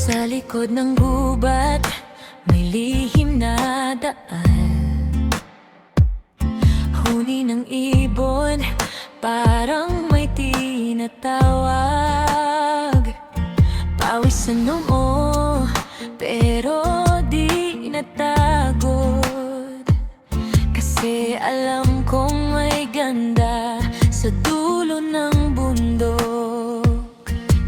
Sa likod ng gubat, may lihim na daan. Huni ng ibon, parang may tinatawag. Pawis sa noo, pero di natagod. Kasi alam kong may ganda sa dulo ng bundok.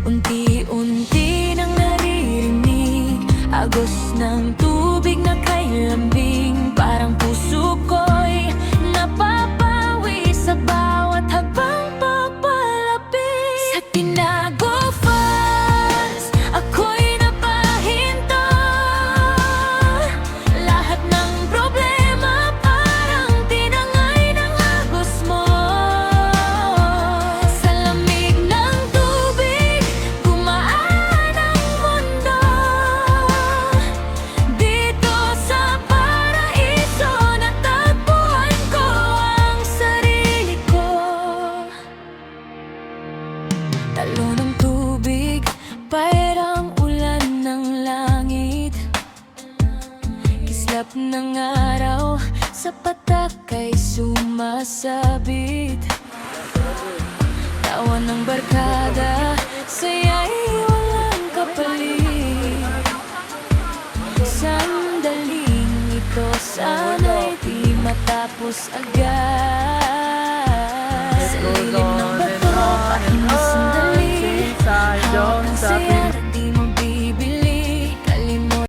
Unti-unti nang naririnig agos ng tubig na kay lambing. Parang puso ko'y napapawi sa bawat habang papalapit. Sa Tinago Falls, ako'y napahinto. Lahat ng problema parang tinangay ng agos mo. Sa lamig ng tubig, gumaan ang mundo. Dito sa paraiso, natagpuan ko ang sarili ko. Talo ng tubig, pairang ulan ng langit. Kislap ng araw, sa patak ay sumasabit. Tawa ng barkada, saya'y walang kapalit. Sandaling ito sana'y di matapos agad. Sa lilim ng